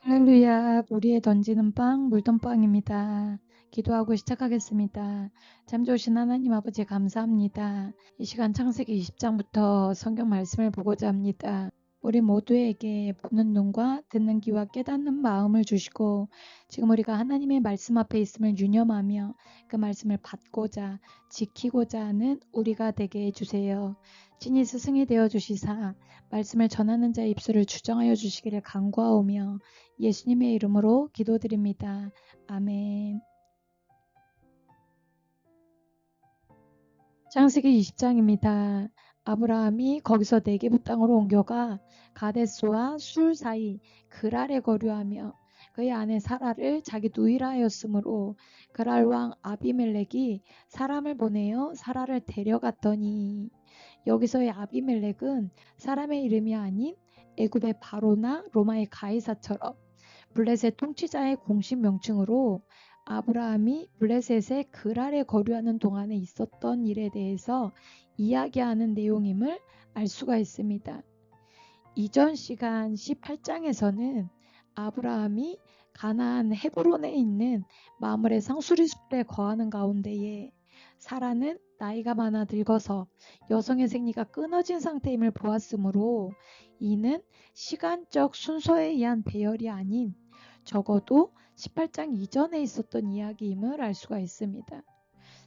할렐루야, 우리에 던지는 빵, 물던빵입니다. 기도하고 시작하겠습니다. 참 좋으신 하나님 아버지 감사합니다. 이 시간 창세기 20장부터 성경 말씀을 보고자 합니다. 우리 모두에게 보는 눈과 듣는 귀와 깨닫는 마음을 주시고 지금 우리가 하나님의 말씀 앞에 있음을 유념하며 그 말씀을 받고자 지키고자 하는 우리가 되게 해주세요. 친히 스승이 되어 주시사 말씀을 전하는 자의 입술을 주정하여 주시기를 간구하오며 예수님의 이름으로 기도드립니다. 아멘. 창세기 20장입니다. 아브라함이 거기서 네게부 땅으로 옮겨가 가데스와 술 사이 그랄에 거류하며 그의 아내 사라를 자기 누이라 하였으므로 그랄 왕 아비멜렉이 사람을 보내어 사라를 데려갔더니 여기서의 아비멜렉은 사람의 이름이 아닌 애굽의 바로나 로마의 가이사처럼 블레셋 통치자의 공식 명칭으로 아브라함이 블레셋의 그랄에 거류하는 동안에 있었던 일에 대해서 이야기하는 내용임을 알 수가 있습니다. 이전 시간 18장에서는 아브라함이 가나안 헤브론에 있는 마므레 상수리 숲에 거하는 가운데에 사라는 나이가 많아 늙어서 여성의 생리가 끊어진 상태임을 보았으므로 이는 시간적 순서에 의한 배열이 아닌 적어도 18장 이전에 있었던 이야기임을 알 수가 있습니다.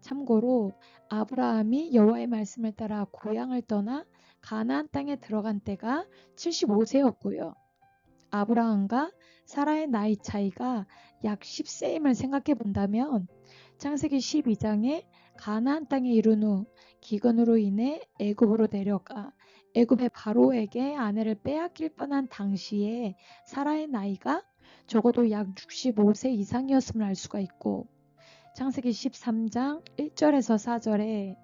참고로 아브라함이 여호와의 말씀을 따라 고향을 떠나 가나안 땅에 들어간 때가 75세였고요. 아브라함과 사라의 나이 차이가 약 10세임을 생각해 본다면 창세기 12장에 가나안 땅에 이른 후 기근으로 인해 애굽으로 내려가 애굽의 바로에게 아내를 빼앗길 뻔한 당시에 사라의 나이가 적어도 약 65세 이상이었음을 알 수가 있고 창세기 13장 1절에서 4절에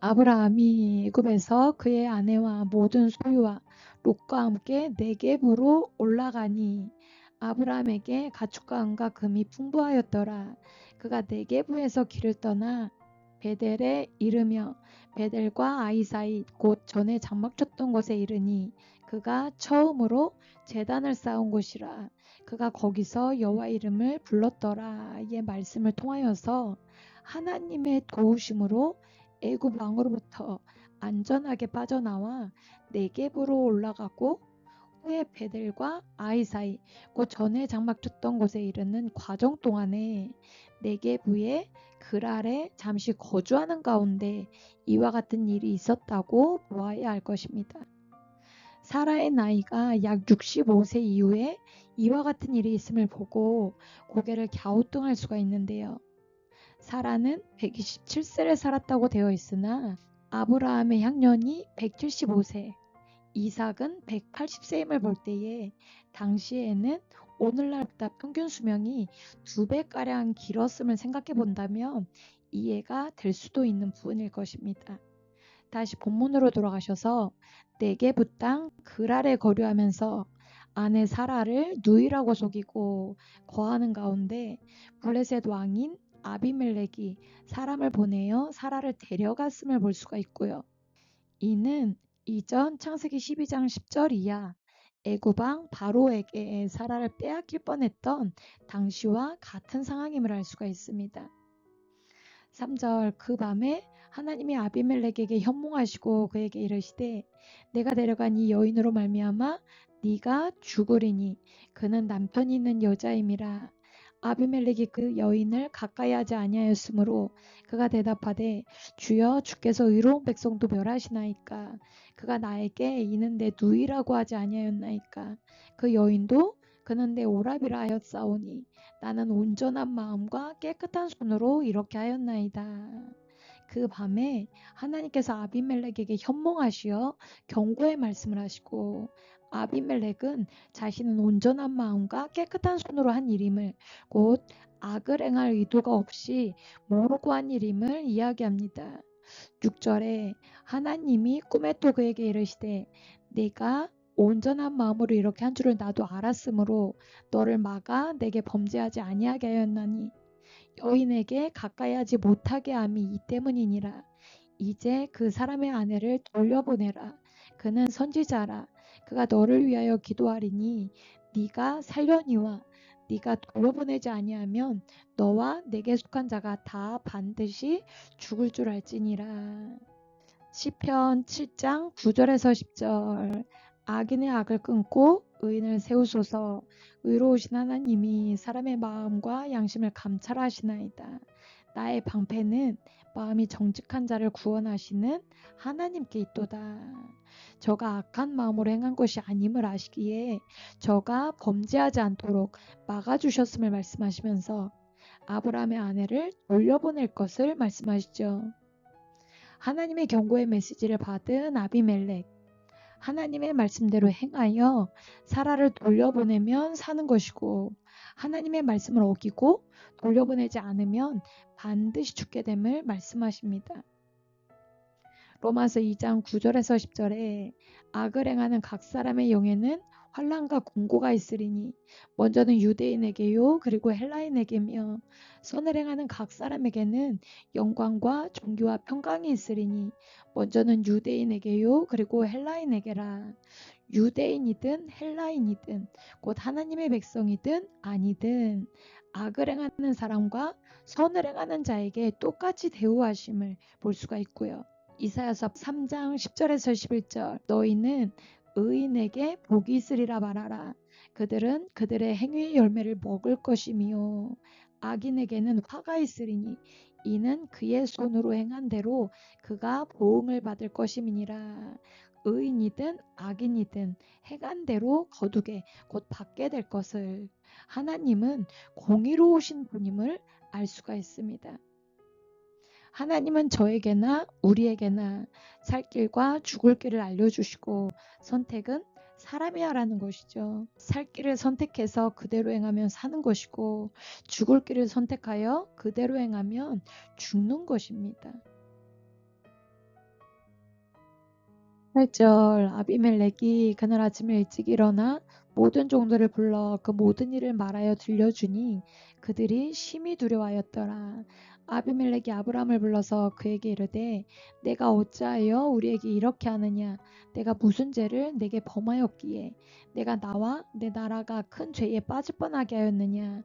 아브라함이 애굽에서 그의 아내와 모든 소유와 롯과 함께 네겝으로 올라가니 아브라함에게 가축과 은과 금이 풍부하였더라. 그가 네겝에서 길을 떠나 베델에 이르며 베델과 아이 사이 곧 전에 장막 쳤던 곳에 이르니 그가 처음으로 제단을 쌓은 곳이라. 그가 거기서 여호와 이름을 불렀더라. 의 말씀을 통하여서 하나님의 도우심으로 애굽 왕으로부터 안전하게 빠져나와 네겝으로 올라가고 후에 베델과 아이 사이 곧 전에 장막 쳤던 곳에 이르는 과정 동안에 네겝의 그랄에 잠시 거주하는 가운데 이와 같은 일이 있었다고 보아야 할 것입니다. 사라의 나이가 약 65세 이후에 이와 같은 일이 있음을 보고 고개를 갸우뚱할 수가 있는데요. 사라는 127세를 살았다고 되어 있으나 아브라함의 향년이 175세, 이삭은 180세임을 볼 때에 당시에는 오늘날보다 평균 수명이 2배가량 길었음을 생각해 본다면 이해가 될 수도 있는 부분일 것입니다. 다시 본문으로 돌아가셔서 네겝 땅 그랄에 거류하면서 아내 사라를 누이라고 속이고 거하는 가운데 블레셋 왕인 아비멜렉이 사람을 보내어 사라를 데려갔음을 볼 수가 있고요. 이는 이전 창세기 12장 10절 이하 애굽왕 바로에게 사라를 빼앗길 뻔했던 당시와 같은 상황임을 알 수가 있습니다. 3절 그 밤에 하나님이 아비멜렉에게 현몽하시고 그에게 이르시되 내가 데려간 이 여인으로 말미암아 네가 죽으리니 그는 남편이 있는 여자임이라. 아비멜렉이 그 여인을 가까이 하지 아니하였으므로 그가 대답하되 주여 주께서 의로운 백성도 멸하시나이까. 그가 나에게 이는 내 누이라고 하지 아니하였나이까. 그 여인도 그는 내 오라비라 하였사오니 나는 온전한 마음과 깨끗한 손으로 이렇게 하였나이다. 그 밤에 하나님께서 아비멜렉에게 현몽하시어 경고의 말씀을 하시고 아비멜렉은 자신은 온전한 마음과 깨끗한 손으로 한 일임을 곧 악을 행할 의도가 없이 모르고 한 일임을 이야기합니다. 6절에 하나님이 꿈에 또 그에게 이르시되 내가 온전한 마음으로 이렇게 한 줄을 나도 알았으므로 너를 막아 내게 범죄하지 아니하게 하였나니 여인에게 가까이 하지 못하게 함이 이 때문이니라. 이제 그 사람의 아내를 돌려보내라. 그는 선지자라. 그가 너를 위하여 기도하리니 네가 살려니와 네가 돌려보내지 아니하면 너와 내게 속한 자가 다 반드시 죽을 줄 알지니라. 시편 7장 9절에서 10절. 악인의 악을 끊고 의인을 세우소서. 의로우신 하나님이 사람의 마음과 양심을 감찰하시나이다. 나의 방패는 마음이 정직한 자를 구원하시는 하나님께 있도다. 저가 악한 마음으로 행한 것이 아님을 아시기에 저가 범죄하지 않도록 막아주셨음을 말씀하시면서 아브라함의 아내를 돌려보낼 것을 말씀하시죠. 하나님의 경고의 메시지를 받은 아비멜렉. 하나님의 말씀대로 행하여 사라를 돌려보내면 사는 것이고 하나님의 말씀을 어기고 돌려보내지 않으면 반드시 죽게 됨을 말씀하십니다. 로마서 2장 9절에서 10절에 악을 행하는 각 사람의 영에는 환난과 공고가 있으리니 먼저는 유대인에게요 그리고 헬라인에게며 선을 행하는 각 사람에게는 영광과 존귀와 평강이 있으리니 먼저는 유대인에게요 그리고 헬라인에게라. 유대인이든 헬라인이든 곧 하나님의 백성이든 아니든 악을 행하는 사람과 선을 행하는 자에게 똑같이 대우하심을 볼 수가 있고요. 이사야서 3장 10절에서 11절. 너희는 의인에게 복이 있으리라 말하라. 그들은 그들의 행위의 열매를 먹을 것이며 악인에게는 화가 있으리니 이는 그의 손으로 행한 대로 그가 보응을 받을 것임이니라. 의인이든 악인이든 행한 대로 거두게 곧 받게 될 것을 하나님은 공의로우신 분임을 알 수가 있습니다. 하나님은 저에게나 우리에게나 살 길과 죽을 길을 알려주시고 선택은 사람이 하라는 것이죠. 살 길을 선택해서 그대로 행하면 사는 것이고 죽을 길을 선택하여 그대로 행하면 죽는 것입니다. 8절. 아비멜렉이 그날 아침에 일찍 일어나 모든 종들을 불러 그 모든 일을 말하여 들려주니 그들이 심히 두려워하였더라. 아비멜렉이 아브람을 불러서 그에게 이르되 내가 어찌하여 우리에게 이렇게 하느냐. 내가 무슨 죄를 내게 범하였기에 내가 나와 내 나라가 큰 죄에 빠질 뻔하게 하였느냐.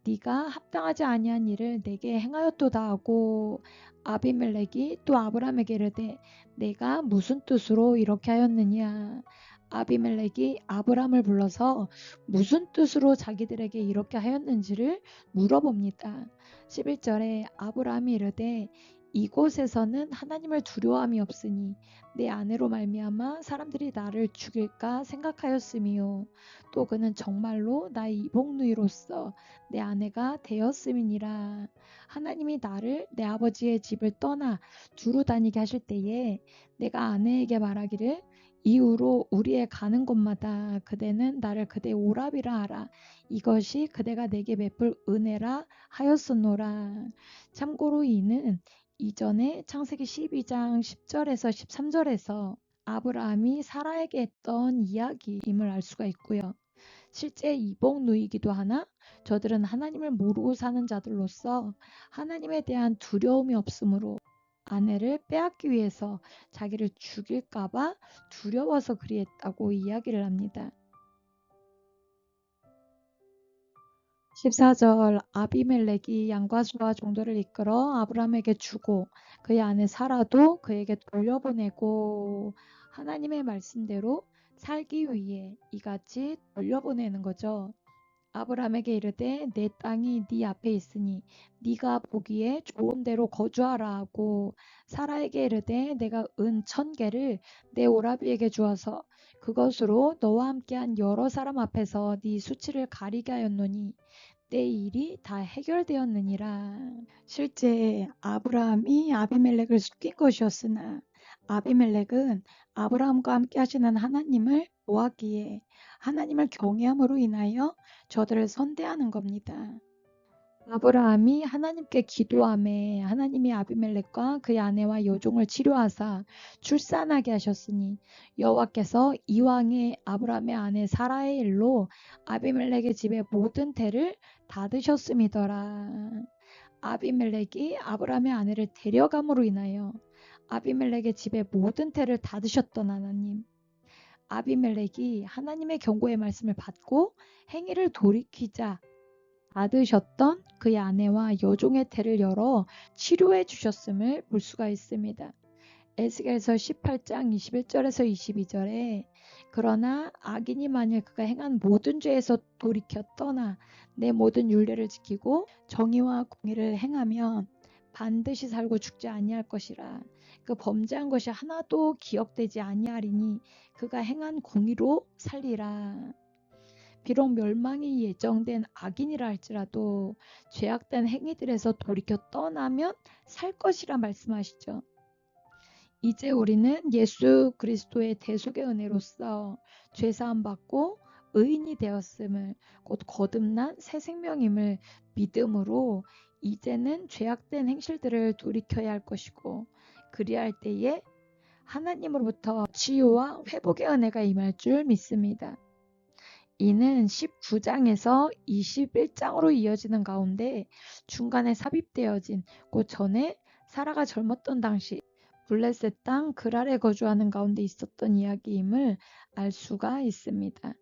네가 합당하지 아니한 일을 내게 행하였도다 하고 아비멜렉이 또 아브람에게 이르되 내가 무슨 뜻으로 이렇게 하였느냐. 아비멜렉이 아브람을 불러서 무슨 뜻으로 자기들에게 이렇게 하였는지를 물어봅니다. 11절에 아브람이 이르되 이곳에서는 하나님을 두려워함이 없으니 내 아내로 말미암아 사람들이 나를 죽일까 생각하였으며 또 그는 정말로 나의 이복누이로서 내 아내가 되었음이니라. 하나님이 나를 내 아버지의 집을 떠나 두루 다니게 하실 때에 내가 아내에게 말하기를 이후로 우리의 가는 곳마다 그대는 나를 그대의 오라비라 하라. 이것이 그대가 내게 베풀 은혜라 하였었노라. 참고로 이는 이전에 창세기 12장 10절에서 13절에서 아브라함이 사라에게 했던 이야기임을 알 수가 있고요. 실제 이복누이기도 하나 저들은 하나님을 모르고 사는 자들로서 하나님에 대한 두려움이 없으므로 아내를 빼앗기 위해서 자기를 죽일까봐 두려워서 그리했다고 이야기를 합니다. 14절. 아비멜렉이 양과 소와 종들을 이끌어 아브람에게 주고 그의 아내 사라도 그에게 돌려보내고 하나님의 말씀대로 살기 위해 이같이 돌려보내는 거죠. 아브람에게 이르되 내 땅이 네 앞에 있으니 네가 보기에 좋은 데로 거주하라 하고 사라에게 이르되 내가 은 1000개를 내 오라비에게 주어서 그것으로 너와 함께한 여러 사람 앞에서 네 수치를 가리게 하였노니 내 일이 다 해결되었느니라. 실제 아브라함이 아비멜렉을 속인 것이었으나 아비멜렉은 아브라함과 함께 하시는 하나님을 보았기에 하나님을 경외함으로 인하여 저들을 선대하는 겁니다. 아브라함이 하나님께 기도함에 하나님이 아비멜렉과 그의 아내와 여종을 치료하사 출산하게 하셨으니 여호와께서 이왕에 아브라함의 아내 사라의 일로 아비멜렉의 집의 모든 태를 닫으셨음이더라. 아비멜렉이 아브라함의 아내를 데려감으로 인하여 아비멜렉의 집의 모든 태를 닫으셨던 하나님. 아비멜렉이 하나님의 경고의 말씀을 받고 행위를 돌이키자 받으셨던 그의 아내와 여종의 태를 열어 치료해 주셨음을 볼 수가 있습니다. 에스겔서 18장 21절에서 22절에 그러나 악인이 만일 그가 행한 모든 죄에서 돌이켜 떠나 내 모든 율례를 지키고 정의와 공의를 행하면 반드시 살고 죽지 아니할 것이라. 그 범죄한 것이 하나도 기억되지 아니하리니 그가 행한 공의로 살리라. 비록 멸망이 예정된 악인이라 할지라도 죄악된 행위들에서 돌이켜 떠나면 살 것이라 말씀하시죠. 이제 우리는 예수 그리스도의 대속의 은혜로서 죄사함 받고 의인이 되었음을, 곧 거듭난 새 생명임을 믿음으로 이제는 죄악된 행실들을 돌이켜야 할 것이고, 그리할 때에 하나님으로부터 치유와 회복의 은혜가 임할 줄 믿습니다. 이는 19장에서 21장으로 이어지는 가운데 중간에 삽입되어진, 곧 전에 사라가 젊었던 당시 블레셋 땅 그랄에 거주하는 가운데 있었던 이야기임을 알 수가 있습니다.